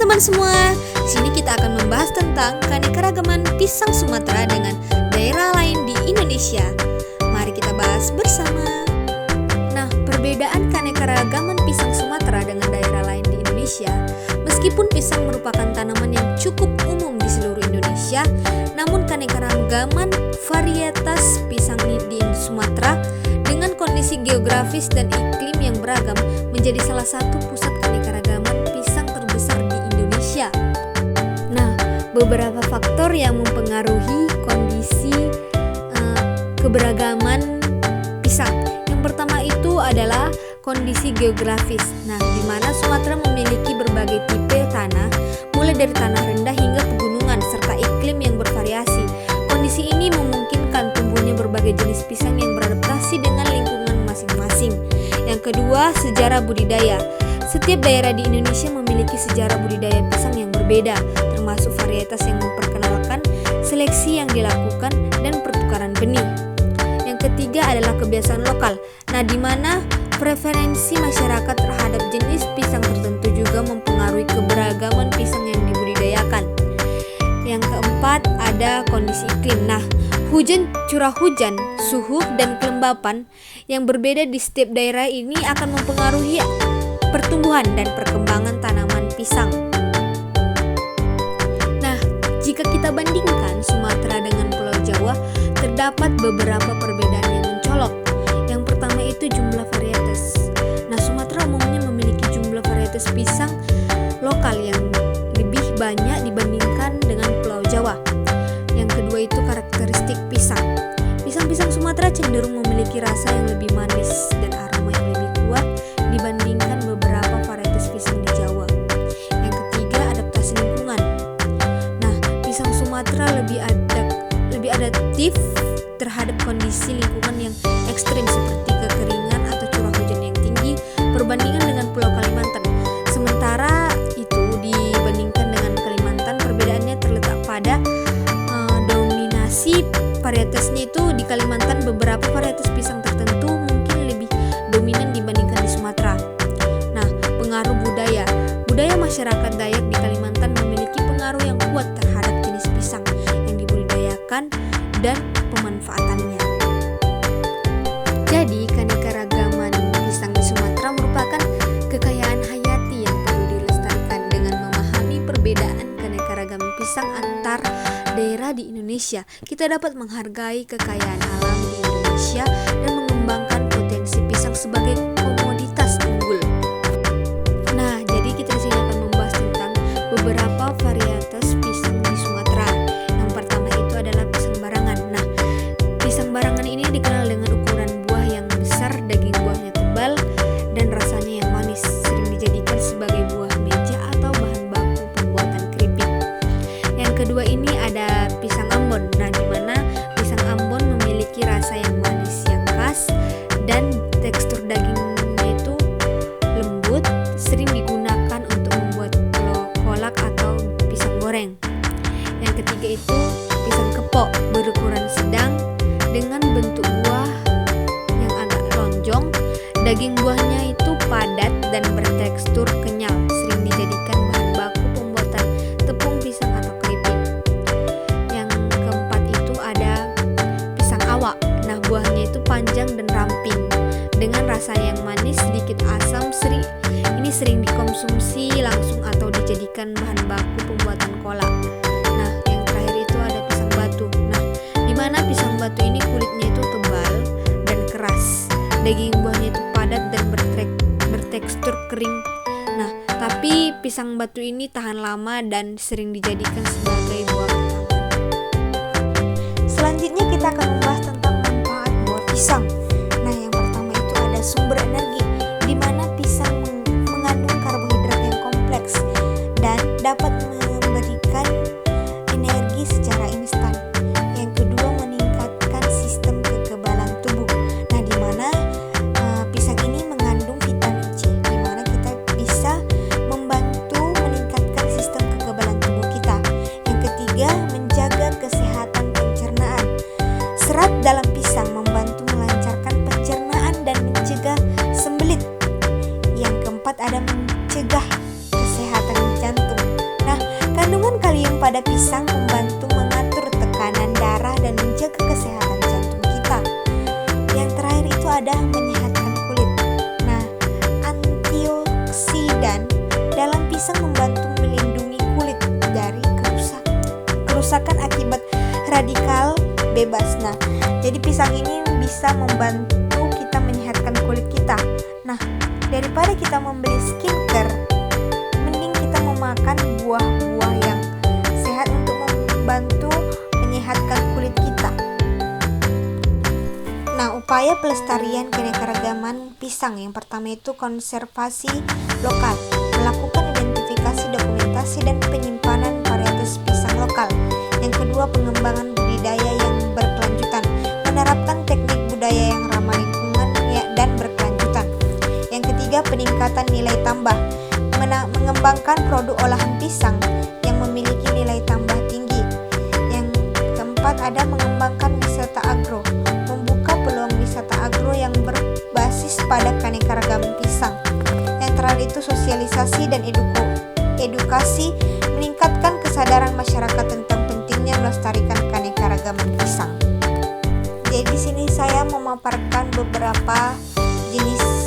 teman-teman semua, di sini kita akan membahas tentang keanekaragaman pisang Sumatera dengan daerah lain di Indonesia. Mari kita bahas bersama. Nah, perbedaan keanekaragaman pisang Sumatera dengan daerah lain di Indonesia, meskipun pisang merupakan tanaman yang cukup umum di seluruh Indonesia, namun keanekaragaman varietas pisang di Sumatera dengan kondisi geografis dan iklim yang beragam menjadi salah satu pusat keanekaragaman pisang terbesar di Indonesia. Nah, beberapa faktor yang mempengaruhi kondisi keberagaman pisang. Yang pertama itu adalah kondisi geografis. Nah, di mana Sumatera memiliki berbagai tipe tanah, mulai dari tanah rendah hingga pegunungan serta iklim yang bervariasi. Kondisi ini memungkinkan tumbuhnya berbagai jenis pisang yang beradaptasi dengan lingkungan masing-masing. Yang kedua, sejarah budidaya. Setiap daerah di Indonesia memiliki sejarah budidaya pisang yang berbeda, termasuk varietas yang memperkenalkan, seleksi yang dilakukan, dan pertukaran benih. Yang ketiga adalah kebiasaan lokal. Nah, di mana preferensi masyarakat terhadap jenis pisang tertentu juga mempengaruhi keberagaman pisang yang dibudidayakan. Yang keempat ada kondisi iklim. Nah, curah hujan, suhu, dan kelembapan yang berbeda di setiap daerah ini akan mempengaruhi pertumbuhan dan perkembangan tanaman pisang. Nah, jika kita bandingkan Sumatera dengan Pulau Jawa, terdapat beberapa perbedaan yang mencolok. Yang pertama itu jumlah varietas. Nah, Sumatera umumnya memiliki jumlah varietas pisang lokal yang lebih banyak dibandingkan dengan Pulau Jawa. Yang kedua itu karakteristik pisang. Pisang-pisang Sumatera cenderung memiliki rasa yang lebih manis dan aroma yang lebih kuat dibandingkan beberapa varietas pisang di Jawa. Yang ketiga, adaptasi lingkungan. Nah, pisang Sumatera lebih adaptif terhadap kondisi lingkungan yang ekstrim seperti kekeringan atau curah hujan yang tinggi perbandingan dengan Pulau Kalimantan. Sementara itu dibandingkan dengan Kalimantan, perbedaannya terletak pada dominasi varietasnya. Itu di Kalimantan beberapa varietas pisang tertentu mungkin lebih dominan dibandingkan di Sumatera. Nah, pengaruh budaya. Budaya masyarakat Dayak di Kalimantan memiliki pengaruh yang kuat terhadap jenis pisang yang dibudidayakan dan pemanfaatannya. Jadi, keanekaragaman pisang di Sumatera merupakan kekayaan hayati yang perlu dilestarikan. Dengan memahami perbedaan keanekaragaman pisang antar daerah di Indonesia, kita dapat menghargai kekayaan alam di Indonesia dan mengembangkan potensi pisang sebagai komoditas unggul. Nah, jadi kita di sini akan membahas tentang beberapa varietas pisang di Sumatera. Yang pertama itu adalah pisang barangan. Nah, pisang barangan ini dikenal dengan ukuran buah yang besar, daging buahnya tebal, dan rasanya yang manis. Sering dijadikan sebagai buah meja atau bahan baku pembuatan keripik. Yang kedua ini ada pisang Ambon. Nah, di mana pisang Ambon memiliki rasa yang manis yang khas dan tekstur dagingnya itu lembut, sering digunakan untuk membuat kolak atau pisang goreng. Yang ketiga itu pisang kepok, berukuran sedang dengan bentuk buah yang agak lonjong. Daging buahnya itu padat dan bertekstur kenyal, sering dijadikan bahan baku pembuatan tepung pisang atau keripik. Yang keempat itu ada pisang awak. Nah, buahnya itu panjang dan ramping dengan rasa yang manis, sedikit asam. Ini sering dikonsumsi langsung atau dijadikan bahan baku pembuatan kolak. Nah, yang terakhir itu ada pisang batu. Nah, di mana pisang batu ini kulitnya itu tebal dan keras. Daging buahnya itu padat dan bertekstur kering. Nah, tapi pisang batu ini tahan lama dan sering dijadikan sebagai buah taman. Selanjutnya kita akan membahas tentang manfaat buah pisang. Nah, yang pertama itu ada sumber energi, di mana pisang mengandung karbohidrat yang kompleks dan dapat memberikan energi secara instan. Yang kedua, meningkatkan sistem kekebalan tubuh. Nah, di mana pisang ini mengandung vitamin C, di mana kita bisa membantu meningkatkan sistem kekebalan tubuh kita. Yang ketiga, menjaga kesehatan pencernaan. Serat dalam pisang membantu melancarkan pencernaan dan mencegah sembelit. Yang keempat ada mencegah kesehatan jantung. pada pisang membantu mengatur tekanan darah dan menjaga kesehatan jantung kita. Yang terakhir itu ada menyehatkan kulit. Nah, antioksidan dalam pisang membantu melindungi kulit dari kerusakan akibat radikal bebas. Nah, jadi pisang ini bisa membantu kita menyehatkan kulit kita. Nah, daripada kita membeli skincare, mending kita memakan buah-buah yang sehat untuk membantu menyehatkan kulit kita. Nah, upaya pelestarian keanekaragaman pisang yang pertama itu konservasi lokal, melakukan identifikasi, dokumentasi, dan penyimpanan varietas pisang lokal. Yang kedua, pengembangan budidaya yang berkelanjutan, menerapkan teknik budaya yang ramah lingkungan dan berkelanjutan. Yang ketiga, peningkatan nilai tambah, mengembangkan produk olahan pisang yang memiliki nilai tambah tinggi. Yang keempat, ada mengembangkan wisata agro, membuka peluang wisata agro yang berbasis pada keanekaragaman pisang. Yang terakhir itu sosialisasi dan edukasi, meningkatkan kesadaran masyarakat tentang pentingnya melestarikan keanekaragaman pisang. Jadi di sini saya memaparkan beberapa jenis